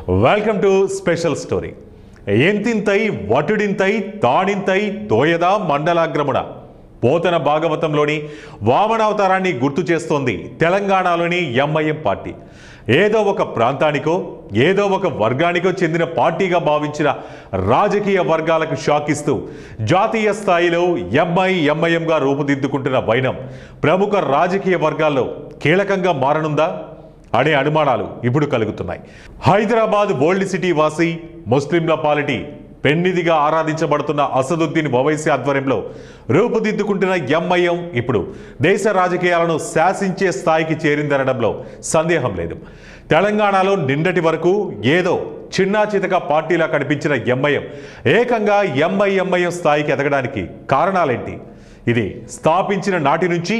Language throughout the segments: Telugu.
Welcome to special story. ఎంతింతై వటుడింతై తాడింతై తోయదా మండలాగ్రముడ పోతన భాగవతంలోని వామనావతారాన్ని గుర్తు చేస్తోంది తెలంగాణలోని ఎంఐఎం పార్టీ. ఏదో ఒక ప్రాంతానికో ఏదో ఒక వర్గానికో చెందిన పార్టీగా భావించిన రాజకీయ వర్గాలకు షాక్ ఇస్తూ జాతీయ స్థాయిలో ఎంఐఎంగా రూపుదిద్దుకుంటున్న వైనం ప్రముఖ రాజకీయ వర్గాల్లో కీలకంగా మారనుందా అనే అనుమానాలు ఇప్పుడు కలుగుతున్నాయి. హైదరాబాద్ ఓల్డ్ సిటీ వాసి ముస్లింల పాలిటీ పెన్నిదిగా ఆరాధించబడుతున్న అసదుద్దీన్ ఓవైసీ ఆధ్వర్యంలో రూపుదిద్దుకుంటున్న ఎంఐఎం ఇప్పుడు దేశ రాజకీయాలను శాసించే స్థాయికి చేరిందనడంలో సందేహం లేదు. తెలంగాణలో నిన్నటి వరకు ఏదో చిన్నా చితక పార్టీలా కనిపించిన ఎంఐఎం ఏకంగా ఎంఐఎం స్థాయికి ఎదగడానికి కారణాలేంటి? ఇది స్థాపించిన నాటి నుంచి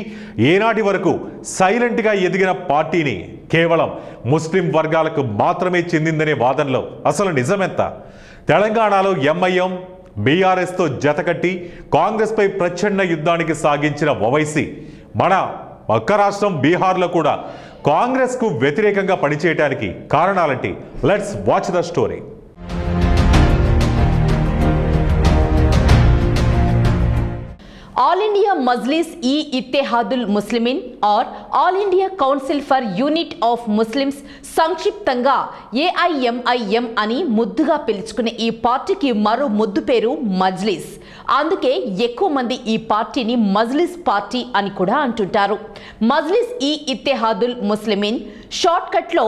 ఏనాటి వరకు సైలెంట్గా ఎదిగిన పార్టీని కేవలం ముస్లిం వర్గాలకు మాత్రమే చెందిందనే వాదనలో అసలు నిజమెంత? తెలంగాణలో ఎంఐఎం బీఆర్ఎస్తో జతకట్టి కాంగ్రెస్పై ప్రచండ యుద్ధానికి సాగించిన ఓవైసీ మన పక్క రాష్ట్రం బీహార్లో కూడా కాంగ్రెస్కు వ్యతిరేకంగా పనిచేయడానికి కారణాలంటే let's watch the story. All India Majlis-e-Ittehadul Muslimin or All India Council for Unity of Muslims సంక్షిప్తంగా ఏఐఎంఐఎం అని ముద్దుగా పిలుచుకునే ఈ పార్టీకి మరో ముద్దు పేరు మజ్లిస్. అందుకే ఎక్కువ మంది ఈ పార్టీని మజ్లిస్ పార్టీ అని కూడా అంటుంటారు. మజ్లిస్-ఇ-ఇత్తెహాదుల్ ముస్లిమీన్ షార్ట్ కట్లో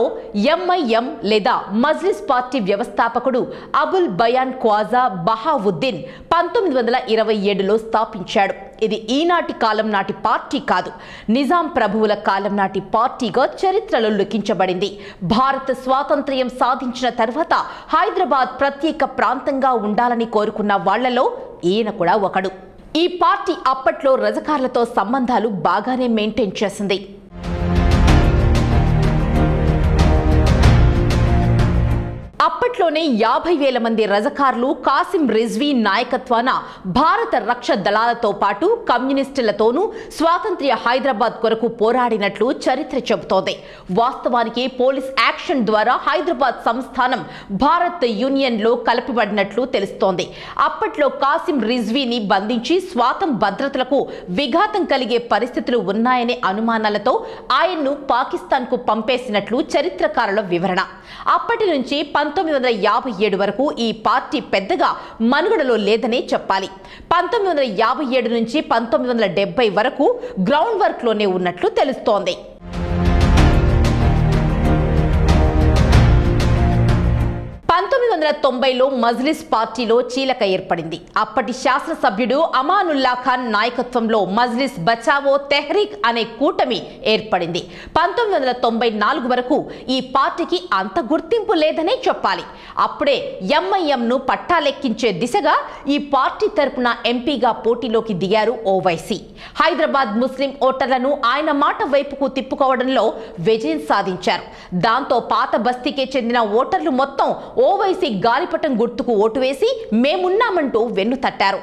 ఎంఐఎం లేదా మజ్లిస్ పార్టీ వ్యవస్థాపకుడు అబుల్ బయాన్ ఖ్వాజా బహావుద్దీన్ 1927లో స్థాపించాడు. ఇది ఈనాటి కాలం నాటి పార్టీ కాదు, నిజాం ప్రభువుల కాలం నాటి పార్టీగా చరిత్రలో లిఖించబడింది. భారత స్వాతంత్ర్యం సాధించిన తర్వాత హైదరాబాద్ ప్రత్యేక ప్రాంతంగా ఉండాలని కోరుకున్న వాళ్లలో ఈయన కూడా ఒకడు. ఈ పార్టీ అప్పట్లో రజకార్లతో సంబంధాలు బాగానే మెయింటైన్ చేసింది. అప్పట్లోనే 50,000 మంది రజకార్లు కాసిం రిజ్వీ నాయకత్వాన భారత రక్ష దళాలతో పాటు కమ్యూనిస్టులతోనూ స్వాతంత్ర్య హైదరాబాద్ కొరకు పోరాడినట్లు చరిత్ర చెబుతోంది. వాస్తవానికి పోలీస్ యాక్షన్ ద్వారా హైదరాబాద్ సంస్థానం భారత్ యూనియన్లో కలపబడినట్లు తెలుస్తోంది. అప్పట్లో కాసిం రిజ్వీని బంధించి స్వాతం భద్రతలకు విఘాతం కలిగే పరిస్థితులు ఉన్నాయనే అనుమానాలతో ఆయన్ను పాకిస్తాన్కు పంపేసినట్లు చరిత్రకారుల వివరణ. అప్పటి నుంచి 1957 వరకు ఈ పార్టీ పెద్దగా మనుగడలో లేదనే చెప్పాలి. 1957 నుంచి 1970 వరకు గ్రౌండ్ వర్క్ లోనే ఉన్నట్లు తెలుస్తోంది. 1990లో మజ్లిస్ పార్టీలో చీలక ఏర్పడింది. అప్పటి శాసనసభ్యుడు అమానుల్లా ఖాన్ నాయకత్వంలో మజ్లిస్ బచావో తెహ్రీక్ అనే కూటమి ఏర్పడింది. 1994 వరకు ఈ పార్టీకి అంత గుర్తింపు లేదనే చెప్పాలి. అప్పుడే ఎంఐఎంను పట్టాలెక్కించే దిశగా ఈ పార్టీ తరపున ఎంపీగా పోటీలోకి దిగారు ఓవైసీ. హైదరాబాద్ ముస్లిం ఓటర్లను ఆయన మాట వైపుకు తిప్పుకోవడంలో విజయం సాధించారు. దాంతో పాత బస్తీకే చెందిన ఓటర్లు మొత్తం ఓవైసీ గాలిపటం గుర్తుకు ఓటు వేసి మేమున్నామంటూ వెన్ను తట్టారు.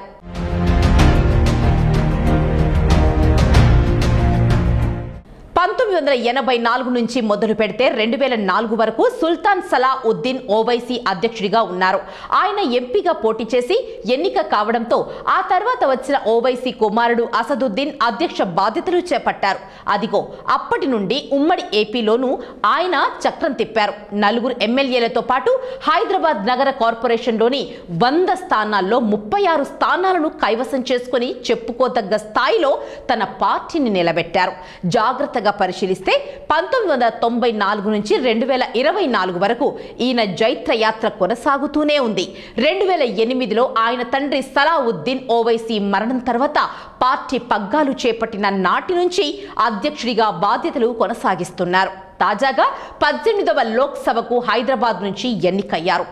1984 నుంచి మొదలు పెడితే 2004 వరకు సుల్తాన్ సలాఉద్దీన్ ఓవైసీ అధ్యక్షుడిగా ఉన్నారు. ఆయన ఎంపీగా పోటీ చేసి ఎన్నిక కావడంతో ఆ తర్వాత వచ్చిన ఓవైసీ కుమారుడు అసదుద్దీన్ అధ్యక్ష బాధ్యతలు చేపట్టారు. అదిగో అప్పటి నుండి ఉమ్మడి ఏపీలోనూ ఆయన చక్రం తిప్పారు. 4 ఎమ్మెల్యేలతో పాటు హైదరాబాద్ నగర కార్పొరేషన్లోని 100 స్థానాల్లో 36 స్థానాలను కైవసం చేసుకుని చెప్పుకోదగ్గ స్థాయిలో తన పార్టీని నిలబెట్టారు. జాగ్రత్తగా పరిశీలిస్తే 1994 నుంచి 2024 వరకు ఈయన జైత్రయాత్ర కొనసాగుతూనే ఉంది. 2008లో ఆయన తండ్రి సలావుద్దీన్ ఓవైసీ మరణం తర్వాత పార్టీ పగ్గాలు చేపట్టిన నాటి నుంచి అధ్యక్షుడిగా బాధ్యతలు కొనసాగిస్తున్నారు. తాజాగా 18వ లోక్సభకు హైదరాబాద్ నుంచి ఎన్నికయ్యారు.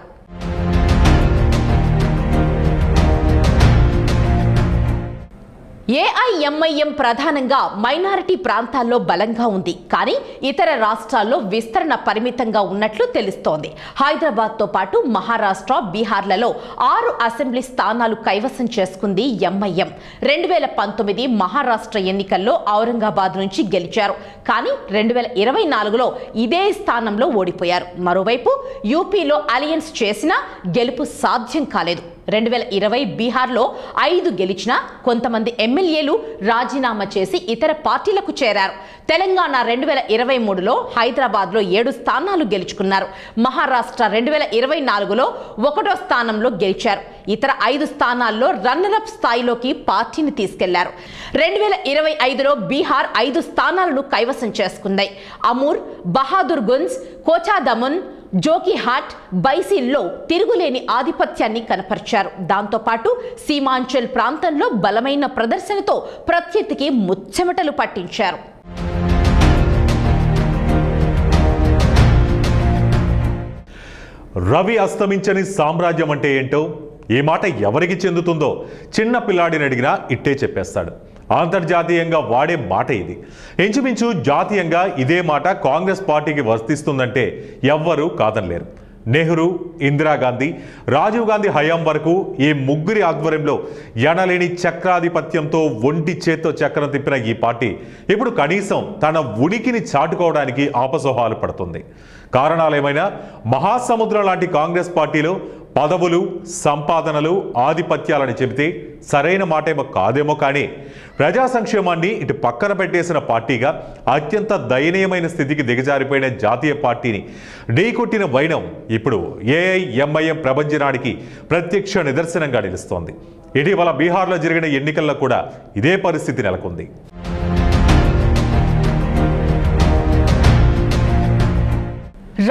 ఏఐఎంఐఎం ప్రధానంగా మైనారిటీ ప్రాంతాల్లో బలంగా ఉంది, కానీ ఇతర రాష్ట్రాల్లో విస్తరణ పరిమితంగా ఉన్నట్లు తెలుస్తోంది. హైదరాబాద్తో పాటు మహారాష్ట్ర, బీహార్లలో 6 అసెంబ్లీ స్థానాలు కైవసం చేసుకుంది ఎంఐఎం. 2019 మహారాష్ట్ర ఎన్నికల్లో ఔరంగాబాద్ నుంచి గెలిచారు, కానీ 2024లో ఇదే స్థానంలో ఓడిపోయారు. మరోవైపు యూపీలో అలయన్స్ చేసినా గెలుపు సాధ్యం కాలేదు. 2020 బీహార్లో 5 గెలిచినా కొంతమంది ఎమ్మెల్యేలు రాజీనామా చేసి ఇతర పార్టీలకు చేరారు. తెలంగాణ 2023లో హైదరాబాద్లో 7 స్థానాలు గెలుచుకున్నారు. మహారాష్ట్ర 2024లో 1వ స్థానంలో గెలిచారు. ఇతర 5 స్థానాల్లో రన్నరప్ స్థాయిలోకి పార్టీని తీసుకెళ్లారు. 2025లో బీహార్ 5 స్థానాలను కైవసం చేసుకుంది. అమూర్, బహాదుర్గంజ్, కోచాదమున్, జోకిహాట్, బైసీల్లో తిరుగులేని ఆధిపత్యాన్ని కనపరిచారు. దాంతోపాటు సీమాంచల్ ప్రాంతంలో బలమైన ప్రదర్శనతో ప్రత్యర్థికి ముచ్చెమటలు పట్టించారు. రవి అస్తమించని సామ్రాజ్యం అంటే ఏంటో, ఈ మాట ఎవరికి చెందుతుందో చిన్న పిల్లాడిని అడిగినా ఇట్టే చెప్పేస్తాడు. అంతర్జాతీయంగా వాడే మాట ఇది. ఇంచుమించు జాతీయంగా ఇదే మాట కాంగ్రెస్ పార్టీకి వర్తిస్తుందంటే ఎవ్వరూ కాదనలేరు. నెహ్రూ, ఇందిరాగాంధీ, రాజీవ్ గాంధీ హయాం వరకు ఈ ముగ్గురి ఆధ్వర్యంలో ఎనలేని చక్రాధిపత్యంతో ఒంటి చేత్తో చక్రం తిప్పిన ఈ పార్టీ ఇప్పుడు కనీసం తన ఉనికిని చాటుకోవడానికి ఆపసోహాలు పడుతుంది. కారణాలేమైనా మహాసముద్రం లాంటి కాంగ్రెస్ పార్టీలో పదవులు, సంపాదనలు, ఆధిపత్యాలని చెబితే సరైన మాటేమో కాదేమో, కానీ ప్రజా సంక్షేమాన్ని ఇటు పక్కన పెట్టేసిన పార్టీగా అత్యంత దయనీయమైన స్థితికి దిగజారిపోయిన జాతీయ పార్టీని ఢీకొట్టిన వైనం ఇప్పుడు ఏఐఎంఐఎం ప్రభంజనానికి ప్రత్యక్ష నిదర్శనంగా నిలుస్తోంది. ఇటీవల బీహార్లో జరిగిన ఎన్నికల్లో కూడా ఇదే పరిస్థితి నెలకొంది.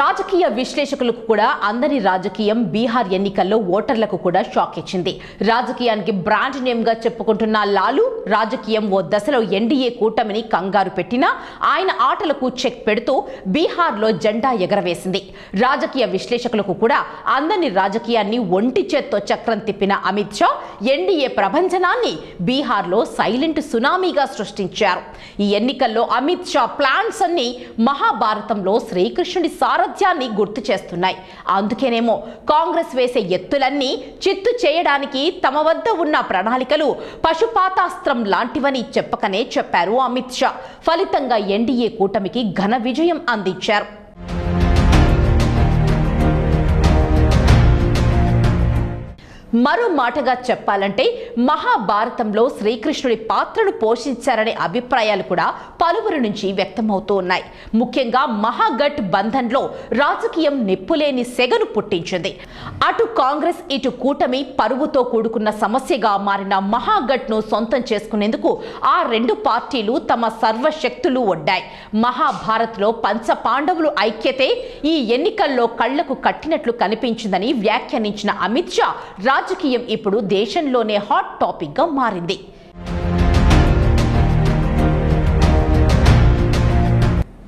రాజకీయ విశ్లేషకులకు కూడా అందని రాజకీయం బీహార్ ఎన్నికల్లో ఓటర్లకు కూడా షాక్ ఇచ్చింది. రాజకీయానికి బ్రాండ్ నేమ్ గా చెప్పుకుంటున్న లాలూ రాజకీయం ఓ దశలో ఎన్డీఏ కూటమిని కంగారు పెట్టినా ఆయన ఆటలకు చెక్ పెడుతూ బీహార్లో జెండా ఎగరవేసింది. రాజకీయ విశ్లేషకులకు కూడా అందని రాజకీయాన్ని ఒంటి చేత్తో చక్రం తిప్పిన అమిత్ షా ఎన్డీఏ ప్రభంజనాన్ని బీహార్లో సైలెంట్ సునామీగా సృష్టించారు. ఈ ఎన్నికల్లో అమిత్ షా ప్లాన్స్ అన్ని మహాభారతంలో శ్రీకృష్ణుడి సారథ్యాన్ని గుర్తు చేస్తున్నాయి. అందుకేనేమో కాంగ్రెస్ వేసే ఎత్తులన్నీ చిత్తు చేయడానికి తమ వద్ద ఉన్న ప్రణాళికలు పశుపాతాస్త్రం లాంటివని చెప్పకనే చెప్పారు అమిత్ షా. ఫలితంగా ఎన్డీఏ కూటమికి ఘన విజయం అందించారు. మరో మాటగా చెప్పాలంటే మహాభారతంలో శ్రీకృష్ణుడి పాత్రను పోషించారనే అభిప్రాయాలు కూడా పలువురు నుంచి వ్యక్తమవుతూ ఉన్నాయి. ముఖ్యంగా మహాగఠ్ బంధన్లో రాజకీయం నిప్పులేని సెగను పుట్టించింది. అటు కాంగ్రెస్, ఇటు కూటమి పరువుతో కూడుకున్న సమస్యగా మారిన మహాగఠ్ను సొంతం చేసుకునేందుకు ఆ 2 పార్టీలు తమ సర్వశక్తులు ఒడ్డాయి. మహాభారత్లో పంచ పాండవులు ఐక్యతే ఈ ఎన్నికల్లో కళ్లకు కట్టినట్లు కనిపించిందని వ్యాఖ్యానించిన అమిత్ షా రాజకీయం ఇప్పుడు దేశంలోనే హాట్ టాపిక్ గా మారింది.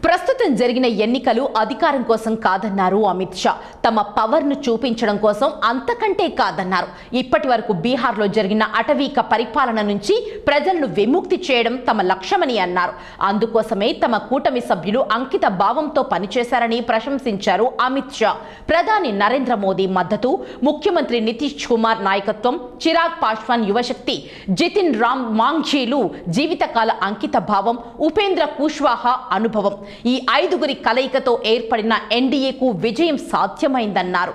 ప్రస్తుతం జరిగిన ఎన్నికలు అధికారం కోసం కాదన్నారు అమిత్ షా. తమ పవర్ ను చూపించడం కోసం, అంతకంటే కాదన్నారు. ఇప్పటి వరకు బీహార్లో జరిగిన అటవీక పరిపాలన నుంచి ప్రజలను విముక్తి చేయడం తమ లక్ష్యమని అన్నారు. అందుకోసమే తమ కూటమి సభ్యులు అంకిత భావంతో పనిచేశారని ప్రశంసించారు అమిత్ షా. ప్రధాని నరేంద్ర మోదీ మద్దతు, ముఖ్యమంత్రి నితీష్ కుమార్ నాయకత్వం, చిరాగ్ పాస్వాన్ యువశక్తి, జితిన్ రామ్ మాంఝీలు జీవితకాల అంకిత భావం, ఉపేంద్ర కుష్వాహా అనుభవం, ఈ 5గురి కలయికతో ఏర్పడిన ఎన్డీఏకు విజయం సాధ్యమైందన్నారు.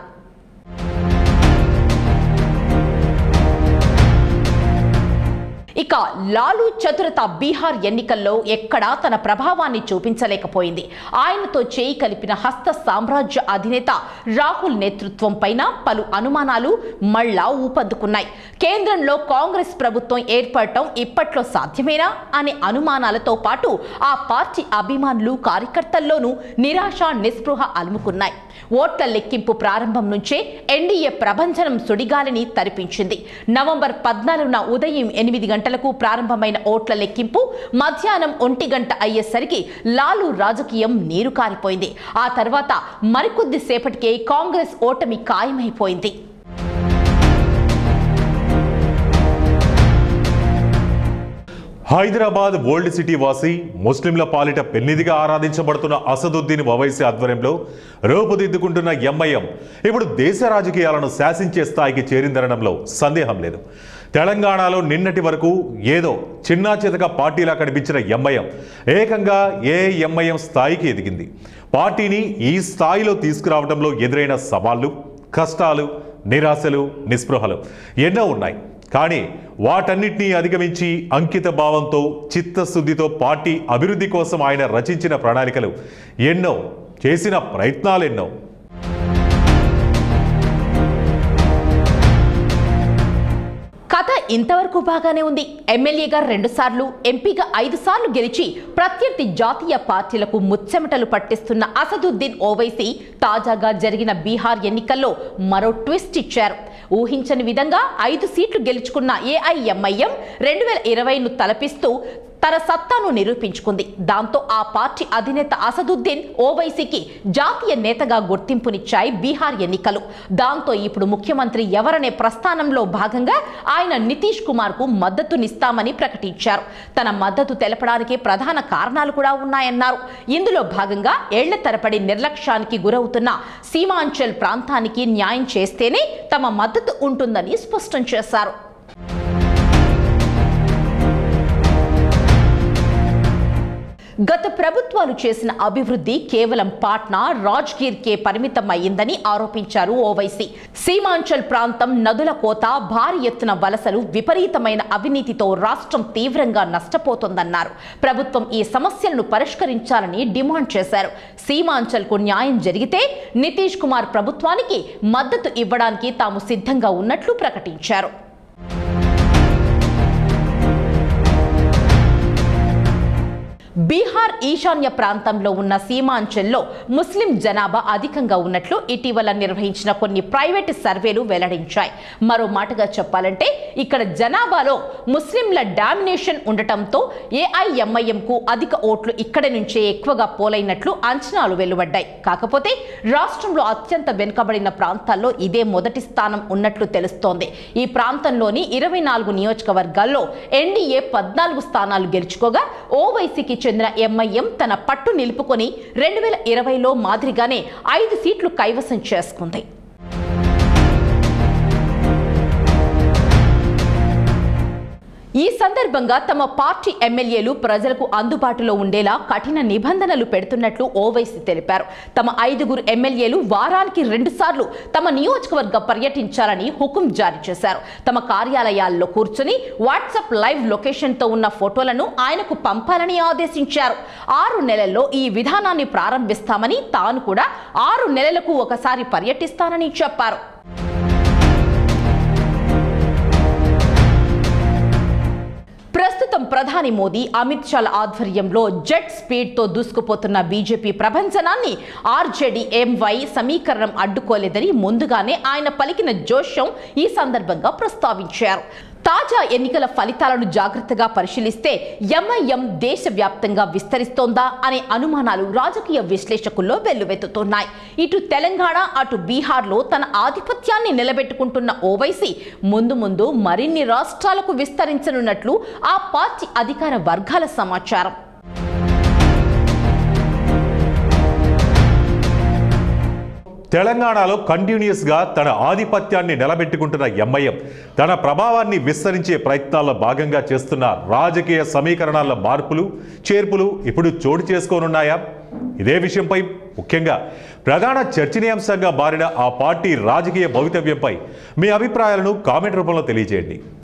ఇక లాలూ చతురత బీహార్ ఎన్నికల్లో ఎక్కడా తన ప్రభావాన్ని చూపించలేకపోయింది. ఆయనతో చేయి కలిపిన హస్త సామ్రాజ్య అధినేత రాహుల్ నేతృత్వం పైన పలు అనుమానాలు మళ్ళా ఊపందుకున్నాయి. కేంద్రంలో కాంగ్రెస్ ప్రభుత్వం ఏర్పడటం ఇప్పట్లో సాధ్యమేనా అనే అనుమానాలతో పాటు ఆ పార్టీ అభిమానులు, కార్యకర్తల్లోనూ నిరాశ, నిస్పృహ అలుముకున్నాయి. ఓట్ల లెక్కింపు ప్రారంభం నుంచే ఎన్డీఏ ప్రభంజనం సుడిగాలిని తరిపించింది. నవంబర్ 14న ఉదయం 8 గంటలకు ప్రారంభమైన ఓట్ల లెక్కింపు మధ్యాహ్నం 1 గంట అయ్యేసరికి లాలూ రాజకీయం నీరు కారిపోయింది. ఆ తర్వాత మరికొద్ది సేపటికే కాంగ్రెస్ ఓటమి ఖాయమైపోయింది. హైదరాబాద్ ఓల్డ్ సిటీ వాసి ముస్లింల పాలిట పెన్నిదిగా ఆరాధించబడుతున్న అసదుద్దీన్ ఓవైసీ ఆధ్వర్యంలో రూపుదిద్దుకుంటున్న ఎంఐఎం ఇప్పుడు దేశ రాజకీయాలను శాసించే స్థాయికి చేరిందనడంలో సందేహం లేదు. తెలంగాణలో నిన్నటి వరకు ఏదో చిన్నా చితక పార్టీలా కనిపించిన ఎంఐఎం ఏకంగా ఏఐఎంఐఎం స్థాయికి ఎదిగింది. పార్టీని ఈ స్థాయిలో తీసుకురావడంలో ఎదురైన సవాళ్లు, కష్టాలు, నిరాశలు, నిస్పృహలు ఎన్నో ఉన్నాయి. కానీ వాటన్నిటినీ అధిగమించి అంకిత భావంతో, చిత్తశుద్ధితో పార్టీ అభివృద్ధి కోసం ఆయన రచించిన ప్రణాళికలు ఎన్నో, చేసిన ప్రయత్నాలెన్నో. కథ ఇంతవరకు బాగానే ఉంది. ఎమ్మెల్యేగా 2 సార్లు, ఎంపీగా 5 సార్లు గెలిచి ప్రత్యర్థి జాతీయ పార్టీలకు ముచ్చెమటలు పట్టిస్తున్న అసదుద్దీన్ ఓవైసీ తాజాగా జరిగిన బీహార్ ఎన్నికల్లో మరో ట్విస్ట్ ఇచ్చారు. ఊహించని విధంగా 5 సీట్లు గెలుచుకున్న ఏఐఎంఐఎం 2020ను తలపిస్తూ తన సత్తాను నిరూపించుకుంది. దాంతో ఆ పార్టీ అధినేత అసదుద్దీన్ ఓవైసీకి జాతీయ నేతగా గుర్తింపునిచ్చాయి బీహార్ ఎన్నికలు. దాంతో ఇప్పుడు ముఖ్యమంత్రి ఎవరనే ప్రస్థానంలో భాగంగా ఆయన నితీష్ కుమార్ కు మద్దతునిస్తామని ప్రకటించారు. తన మద్దతు తెలపడానికి ప్రధాన కారణాలు కూడా ఉన్నాయన్నారు. ఇందులో భాగంగా ఏళ్ల తరబడి నిర్లక్ష్యానికి గురవుతున్న సీమాంచల్ ప్రాంతానికి న్యాయం చేస్తేనే తమ మద్దతు ఉంటుందని స్పష్టం చేశారు. గత ప్రభుత్వాలు చేసిన అభివృద్ధి కేవలం పాట్నా, రాజ్గిర్కే పరిమితం అయ్యిందని ఆరోపించారు ఓవైసీ. సీమాంచల్ ప్రాంతం నదుల కోత, భారీ ఎత్తున వలసలు, విపరీతమైన అవినీతితో రాష్ట్రం తీవ్రంగా నష్టపోతోందన్నారు. ప్రభుత్వం ఈ సమస్యలను పరిష్కరించాలని డిమాండ్ చేశారు. సీమాంచల్కు న్యాయం జరిగితే నితీష్ కుమార్ ప్రభుత్వానికి మద్దతు ఇవ్వడానికి తాము సిద్ధంగా ఉన్నట్లు ప్రకటించారు. బీహార్ ఈశాన్య ప్రాంతంలో ఉన్న సీమాంచల్లో ముస్లిం జనాభా అధికంగా ఉన్నట్లు ఇటీవల నిర్వహించిన కొన్ని ప్రైవేటు సర్వేలు వెల్లడించాయి. మరో మాటగా చెప్పాలంటే ఇక్కడ జనాభాలో ముస్లింల డామినేషన్ ఉండటంతో ఏఐఎంఐఎంకు అధిక ఓట్లు ఇక్కడి నుంచే ఎక్కువగా పోలైనట్లు అంచనాలు వెలువడ్డాయి. కాకపోతే రాష్ట్రంలో అత్యంత వెనుకబడిన ప్రాంతాల్లో ఇదే మొదటి స్థానం ఉన్నట్లు తెలుస్తోంది. ఈ ప్రాంతంలోని 24 నియోజకవర్గాల్లో ఎన్డీఏ 14 స్థానాలు గెలుచుకోగా ఓవైసీకి చెందిన ఎంఐఎం తన పట్టు నిలుపుకొని 2020లో మాదిరిగానే 5 సీట్లు కైవసం చేసుకుంది. ఈ సందర్భంగా తమ పార్టీ ఎమ్మెల్యేలు ప్రజలకు అందుబాటులో ఉండేలా కఠిన నిబంధనలు పెడుతున్నట్లు ఓవైసీ తెలిపారు. తమ 5 ఎమ్మెల్యేలు వారానికి 2 సార్లు తమ నియోజకవర్గ పర్యటించాలని హుకుం జారీ చేశారు. తమ కార్యాలయాల్లో కూర్చుని వాట్సాప్ లైవ్ లొకేషన్తో ఉన్న ఫోటోలను ఆయనకు పంపాలని ఆదేశించారు. 6 నెలల్లో ఈ విధానాన్ని ప్రారంభిస్తామని, తాను కూడా 6 నెలలకు ఒకసారి పర్యటిస్తానని చెప్పారు. ప్రస్తుతం ప్రధాని మోదీ, అమిత్ షాల ఆధ్వర్యంలో జెట్ స్పీడ్ తో దూసుకుపోతున్న బీజేపీ ప్రభంజనాన్ని ఆర్జేడీ ఎంవై సమీకరణం అడ్డుకోలేదని ముందుగానే ఆయన పలికిన జోష్యం ఈ సందర్భంగా ప్రస్తావించారు. తాజా ఎన్నికల ఫలితాలను జాగ్రత్తగా పరిశీలిస్తే ఎంఐఎం దేశవ్యాప్తంగా విస్తరిస్తోందా అనే అనుమానాలు రాజకీయ విశ్లేషకుల్లో వెల్లువెత్తుతున్నాయి. ఇటు తెలంగాణ, అటు బీహార్లో తన ఆధిపత్యాన్ని నిలబెట్టుకుంటున్న ఓవైసీ ముందు ముందు మరిన్ని రాష్ట్రాలకు విస్తరించనున్నట్లు ఆ పార్టీ అధికార వర్గాల సమాచారం. తెలంగాణలో కంటిన్యూస్గా తన ఆధిపత్యాన్ని నిలబెట్టుకుంటున్న ఎంఐఎం తన ప్రభావాన్ని విస్తరించే ప్రయత్నాల్లో భాగంగా చేస్తున్న రాజకీయ సమీకరణాల మార్పులు, చేర్పులు ఇప్పుడు చోటు చేసుకోనున్నాయా? ఇదే విషయంపై ముఖ్యంగా ప్రధాన చర్చనీయాంశంగా మారిన ఆ పార్టీ రాజకీయ భవితవ్యంపై మీ అభిప్రాయాలను కామెంట్ రూపంలో తెలియజేయండి.